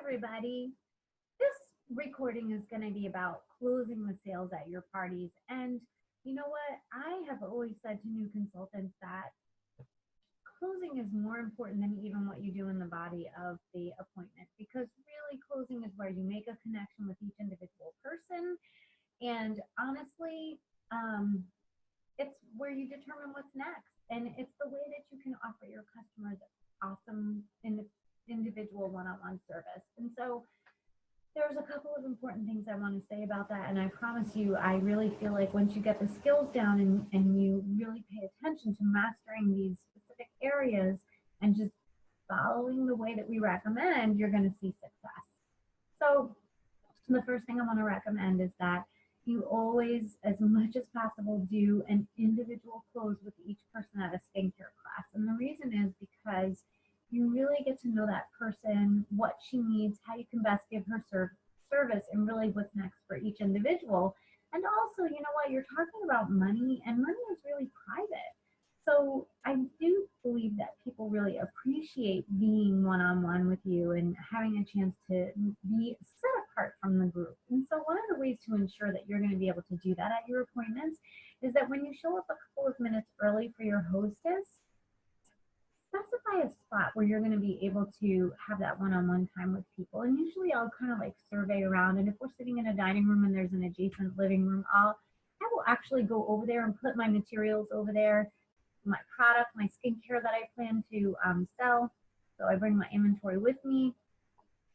everybody. This recording is going to be about closing the sales at your parties. And you know what? I have always said to new consultants that closing is more important than even what you do in the body of the appointment, because really closing is where you make a connection with each individual person. And honestly, um, it's where you determine what's next. And it's the way that you can offer your customers awesome individual one-on-one service. And so there's a couple of important things I want to say about that. And I promise you, I really feel like once you get the skills down and you really pay attention to mastering these specific areas and just following the way that we recommend, you're going to see success. So the first thing I want to recommend is that you always, as much as possible, do an individual close with each person at a skincare class. And the reason is because you really get to know that person, what she needs, how you can best give her service, and really what's next for each individual. And also, you know what, you're talking about money, and money is really private. So I do believe that people really appreciate being one-on-one with you and having a chance to be set apart from the group. And so one of the ways to ensure that you're going to be able to do that at your appointments is that when you show up a couple of minutes early for your hostess, specify a spot where you're going to be able to have that one-on-one time with people. And usually I'll kind of like survey around, and if we're sitting in a dining room and there's an adjacent living room, I will actually go over there and put my materials over there, my product, my skincare that I plan to sell. So I bring my inventory with me.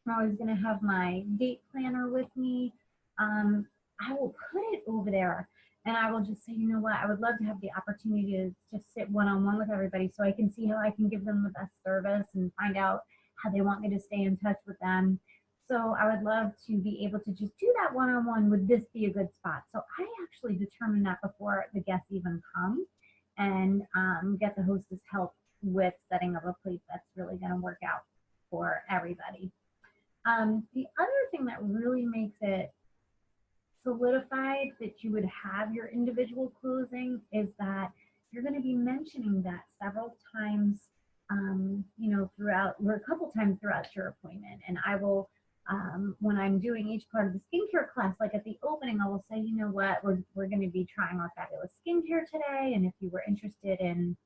I'm always going to have my date planner with me. I will put it over there, and I will just say, you know what, I would love to have the opportunity to just sit one-on-one with everybody so I can see how I can give them the best service and find out how they want me to stay in touch with them. So I would love to be able to just do that one-on-one. Would this be a good spot? So I actually determine that before the guests even come, and get the hostess help with setting up a place that's really going to work out for everybody. The other thing that really makes it solidified that you would have your individual closing is that you're going to be mentioning that several times, you know, throughout, or a couple times throughout your appointment. And I will, when I'm doing each part of the skincare class, like at the opening, I will say, you know what, we're going to be trying our fabulous skincare today. And if you were interested in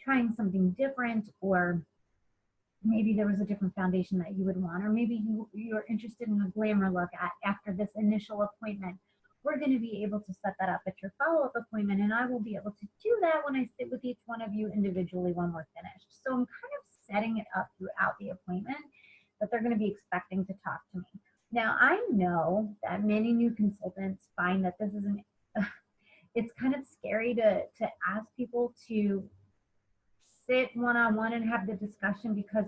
trying something different, or maybe there was a different foundation that you would want, or maybe you're interested in a glamour look after this initial appointment, we're going to be able to set that up at your follow-up appointment, and I will be able to do that when I sit with each one of you individually when we're finished. So I'm kind of setting it up throughout the appointment that they're going to be expecting to talk to me. Now, I know that many new consultants find that this is it's kind of scary to ask people to sit one-on-one and have the discussion, because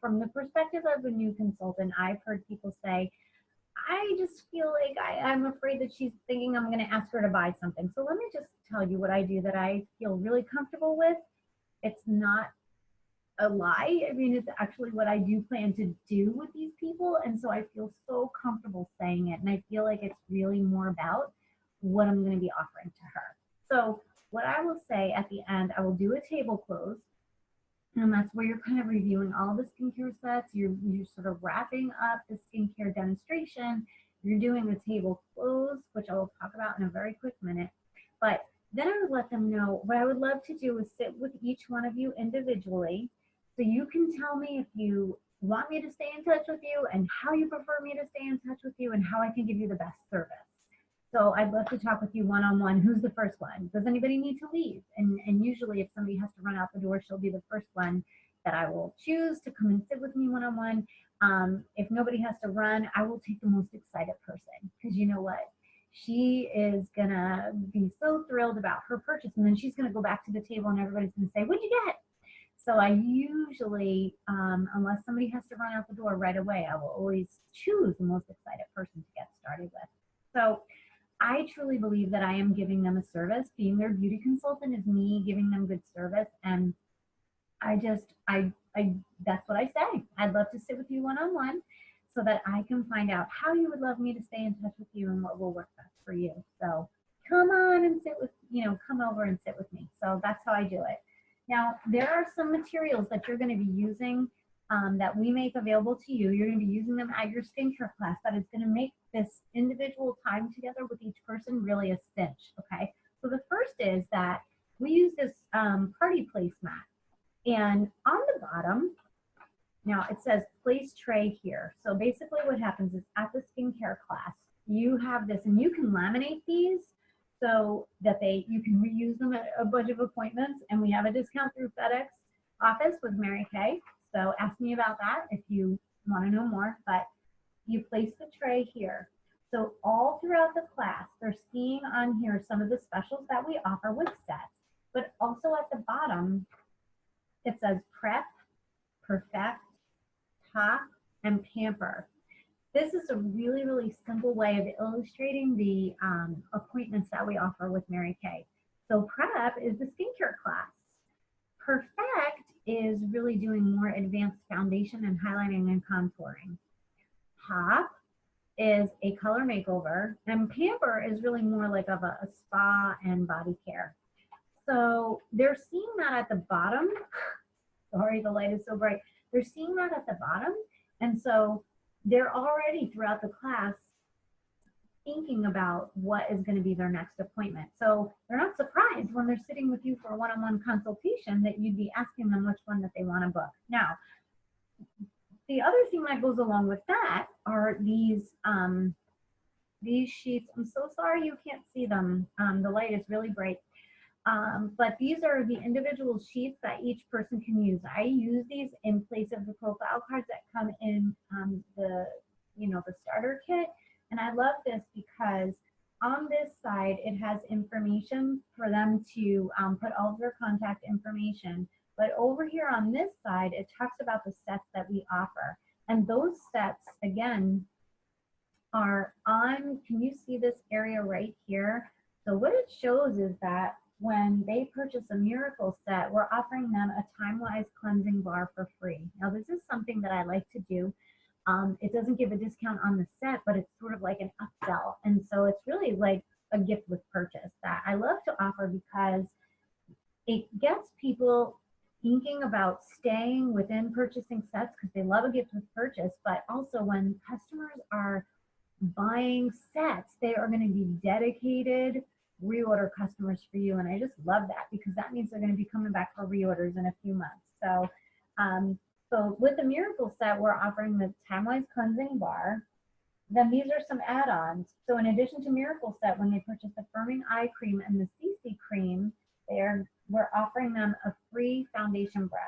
from the perspective of a new consultant, I've heard people say, I just feel like I'm afraid that she's thinking I'm going to ask her to buy something. So let me just tell you what I do that I feel really comfortable with. It's not a lie. I mean, it's actually what I do plan to do with these people. And so I feel so comfortable saying it. And I feel like it's really more about what I'm going to be offering to her. So what I will say at the end, I will do a table close. And that's where you're kind of reviewing all the skincare sets. You're sort of wrapping up the skincare demonstration. You're doing the table close, which I will talk about in a very quick minute. But then I would let them know what I would love to do is sit with each one of you individually. So you can tell me if you want me to stay in touch with you and how you prefer me to stay in touch with you and how I can give you the best service. So I'd love to talk with you one-on-one. Who's the first one? Does anybody need to leave? And usually if somebody has to run out the door, she'll be the first one that I will choose to come and sit with me one-on-one. If nobody has to run, I will take the most excited person, because you know what? She is gonna be so thrilled about her purchase, and then she's gonna go back to the table and everybody's gonna say, what'd you get? So I usually, unless somebody has to run out the door right away, I will always choose the most excited person to get started with. So I truly believe that I am giving them a service. Being their beauty consultant is me giving them good service. And that's what I say. I'd love to sit with you one-on-one so that I can find out how you would love me to stay in touch with you and what will work best for you. So come on and sit with, come over and sit with me. So that's how I do it. Now, there are some materials that you're going to be using that we make available to you. You're going to be using them at your skincare class. That is going to make this individual time together with each person really a cinch, okay? So the first is that we use this party placemat. And on the bottom, now it says place tray here. So basically what happens is at the skincare class, you have this, and you can laminate these so that you can reuse them at a bunch of appointments. And we have a discount through FedEx office with Mary Kay. So ask me about that if you want to know more. But you place the tray here. So all throughout the class, they're seeing on here some of the specials that we offer with sets. But also at the bottom, it says prep, perfect, top, and pamper. This is a really, really simple way of illustrating the appointments that we offer with Mary Kay. So prep is the skincare class. Perfect is really doing more advanced foundation and highlighting and contouring. Pop is a color makeover, and pamper is really more like of a spa and body care. So they're seeing that at the bottom. Sorry, the light is so bright. They're seeing that at the bottom, and so they're already throughout the class thinking about what is going to be their next appointment. So they're not surprised when they're sitting with you for a one-on-one consultation that you'd be asking them which one that they want to book. Now, the other thing that goes along with that are these sheets. I'm so sorry you can't see them. The light is really bright. But these are the individual sheets that each person can use. I use these in place of the profile cards that come in the starter kit. And I love this because on this side, it has information for them to put all of their contact information. But over here on this side, it talks about the sets that we offer. And those sets, again, are on, can you see this area right here? So what it shows is that when they purchase a Miracle set, we're offering them a Time-Wise cleansing bar for free. Now, this is something that I like to do. It doesn't give a discount on the set, but it's sort of like an upsell. And so it's really like a gift with purchase that I love to offer because it gets people thinking about staying within purchasing sets because they love a gift with purchase, but also when customers are buying sets, they are going to be dedicated reorder customers for you. And I just love that because that means they're going to be coming back for reorders in a few months. So, so with the Miracle set, we're offering the Time-Wise cleansing bar. Then these are some add-ons. So in addition to Miracle set, when they purchase the firming eye cream and the CC cream, we're offering them a free foundation brush.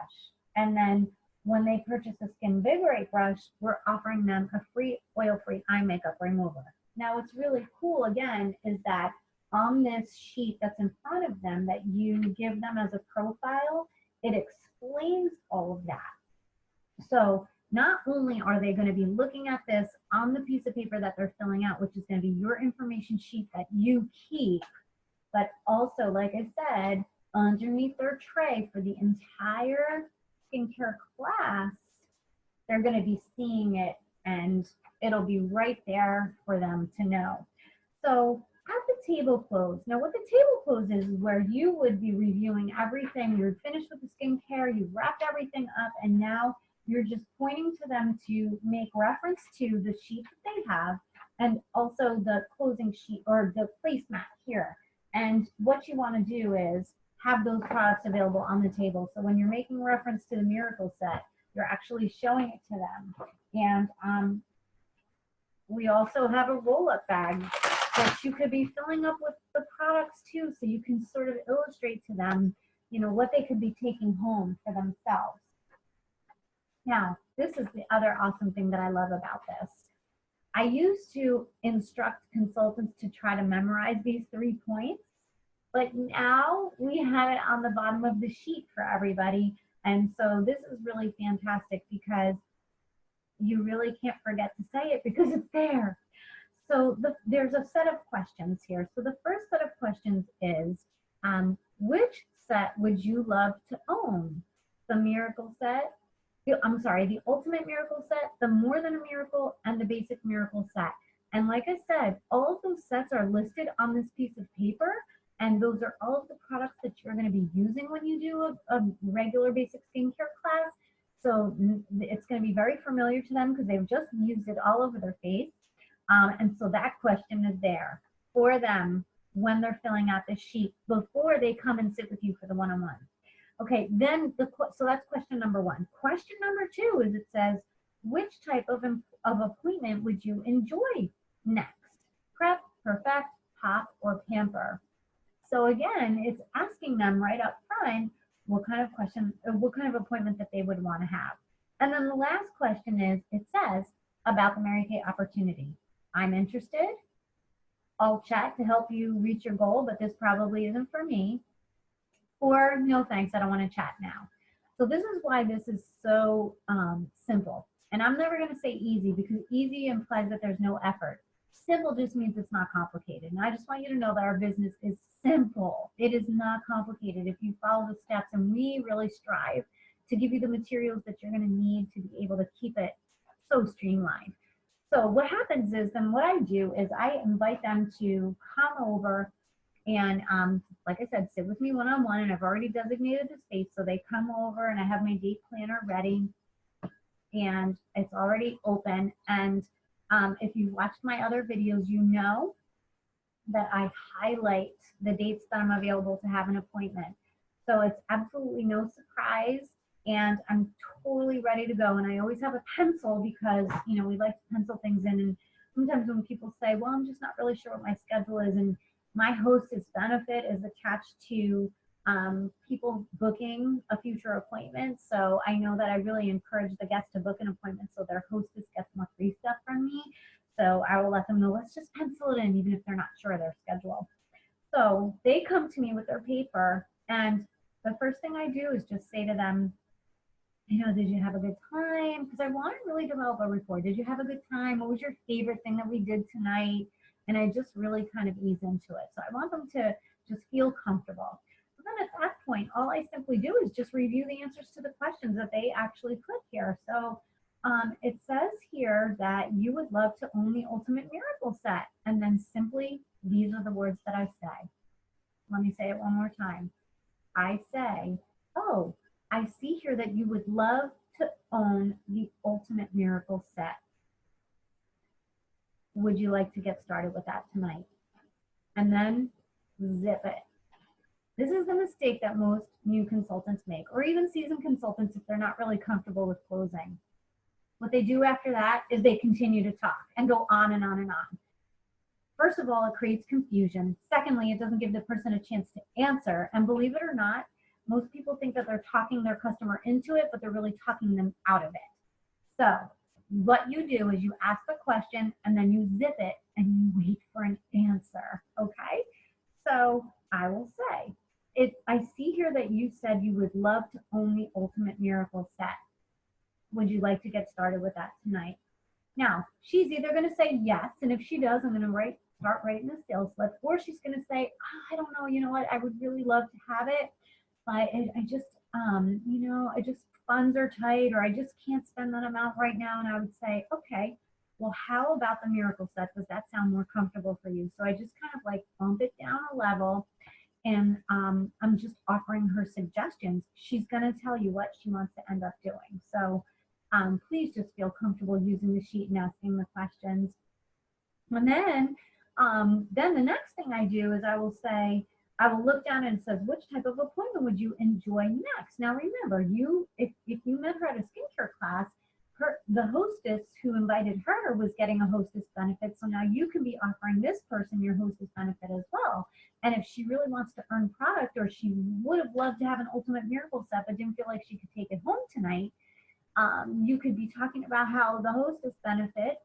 And then when they purchase a Skinvigorate brush, we're offering them a free oil-free eye makeup remover. Now what's really cool, again, is that on this sheet that's in front of them that you give them as a profile, it explains all of that. So not only are they going to be looking at this on the piece of paper that they're filling out, which is going to be your information sheet that you keep, but also, like I said, underneath their tray for the entire skincare class, they're going to be seeing it and it'll be right there for them to know. So at the table close, now what the table close is where you would be reviewing everything. You're finished with the skincare, you've wrapped everything up, and now you're just pointing to them to make reference to the sheet that they have and also the closing sheet or the placemat here. And what you want to do is have those products available on the table. So when you're making reference to the Miracle set, you're actually showing it to them. And we also have a roll-up bag that you could be filling up with the products too, so you can sort of illustrate to them, you know, what they could be taking home for themselves. Now, this is the other awesome thing that I love about this. I used to instruct consultants to try to memorize these 3 points, but now we have it on the bottom of the sheet for everybody. And so this is really fantastic because you really can't forget to say it because it's there. So there's a set of questions here. So the first set of questions is, which set would you love to own? The Miracle set, the Ultimate Miracle set, the More Than a Miracle, and the Basic Miracle set. And like I said, all of those sets are listed on this piece of paper, and those are all of the products that you're going to be using when you do a regular basic skincare class. So it's going to be very familiar to them because they've just used it all over their face. And so that question is there for them when they're filling out the sheet before they come and sit with you for the one-on-one. Okay, then so that's question number one. Question number two is, it says, which type of appointment would you enjoy next? Prep, perfect, pop, or pamper? So again, it's asking them right up front what kind of question, or what kind of appointment that they would want to have. And then the last question is, it says, about the Mary Kay opportunity. I'm interested. I'll chat to help you reach your goal, but this probably isn't for me. Or no thanks, I don't want to chat now. So this is why this is so simple. And I'm never going to say easy, because easy implies that there's no effort. Simple just means it's not complicated. And I just want you to know that our business is simple. It is not complicated if you follow the steps, and we really strive to give you the materials that you're going to need to be able to keep it so streamlined. So what happens is, then what I do is I invite them to come over and like I said, sit with me one-on-one, and I've already designated the space. So they come over and I have my date planner ready and it's already open. And if you've watched my other videos, you know that I highlight the dates that I'm available to have an appointment. So it's absolutely no surprise, and I'm totally ready to go. And I always have a pencil because, you know, we like to pencil things in. And sometimes when people say, well, I'm just not really sure what my schedule is, and my hostess benefit is attached to people booking a future appointment. So I know that I really encourage the guests to book an appointment so their hostess gets more free stuff from me. So I will let them know, let's just pencil it in, even if they're not sure of their schedule. So they come to me with their paper, and the first thing I do is just say to them, you know, did you have a good time? Because I want to really develop a rapport. Did you have a good time? What was your favorite thing that we did tonight? And I just really kind of ease into it. So I want them to just feel comfortable. But then at that point, all I simply do is just review the answers to the questions that they actually put here. So it says here that you would love to own the Ultimate Miracle set. And then simply, these are the words that I say. Let me say it one more time. I say, oh, I see here that you would love to own the Ultimate Miracle set. Would you like to get started with that tonight? And then zip it. This is the mistake that most new consultants make, or even seasoned consultants if they're not really comfortable with closing. What they do after that is they continue to talk and go on and on and on. First of all, it creates confusion. Secondly, it doesn't give the person a chance to answer. And believe it or not, most people think that they're talking their customer into it, but they're really talking them out of it. So what you do is you ask the question and then you zip it and you wait for an answer, okay? So I will say, I see here that you said you would love to own the Ultimate Miracle set. Would you like to get started with that tonight? Now, she's either going to say yes, and if she does, I'm going to start writing the sales slip, or she's going to say, oh, I don't know, you know what, I would really love to have it, but I just, you know, funds are tight, or I just can't spend that amount right now. And I would say, okay, well, how about the Miracle set? Does that sound more comfortable for you? So I just kind of like bump it down a level, and I'm just offering her suggestions. She's going to tell you what she wants to end up doing. So please just feel comfortable using the sheet and asking the questions. And then the next thing I do is I will say, I will look down and it says, which type of appointment would you enjoy next? Now remember, if you met her at a skincare class, the hostess who invited her was getting a hostess benefit. So now you can be offering this person your hostess benefit as well. And if she really wants to earn product, or she would have loved to have an Ultimate Miracle set but didn't feel like she could take it home tonight, you could be talking about how the hostess benefit,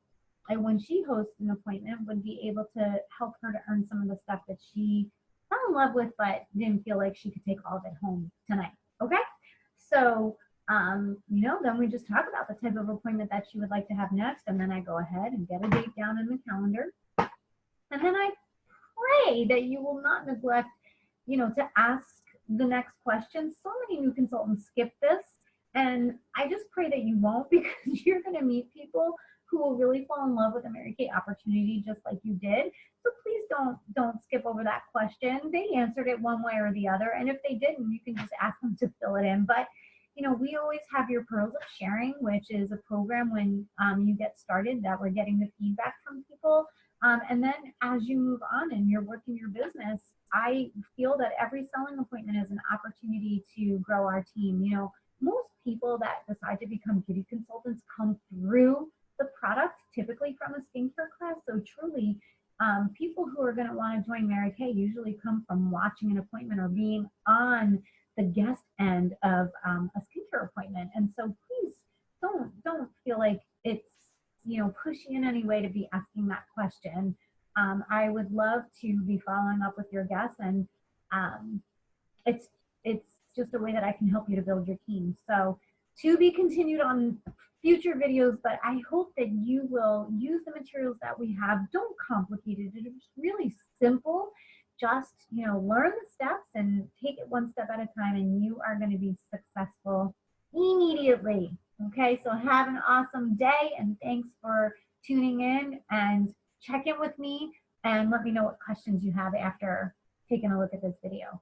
and when she hosts an appointment, would be able to help her to earn some of the stuff that she fell in love with but didn't feel like she could take all of it home tonight. Okay, so you know, then we just talk about the type of appointment that she would like to have next, and then I go ahead and get a date down in the calendar, and then I pray that you will not neglect, you know, to ask the next question. So many new consultants skip this, and I just pray that you won't, because you're going to meet people who will really fall in love with the Mary Kay opportunity just like you did. So please don't skip over that question. They answered it one way or the other, and if they didn't, you can just ask them to fill it in. But you know, we always have your Pearls of Sharing, which is a program when you get started that we're getting the feedback from people. And then as you move on and you're working your business, I feel that every selling appointment is an opportunity to grow our team. You know, most people that decide to become beauty consultants come through the product, typically from a skincare class. So truly, people who are going to want to join Mary Kay usually come from watching an appointment or being on the guest end of a skincare appointment. And so please don't feel like it's, you know, pushy in any way to be asking that question. I would love to be following up with your guests, and um, it's it's just a way that I can help you to build your team. So to be continued on future videos, but I hope that you will use the materials that we have. Don't complicate it. It's really simple. Just, you know, learn the steps and take it one step at a time, and you are going to be successful immediately. Okay, so have an awesome day, and thanks for tuning in, and check in with me and let me know what questions you have after taking a look at this video.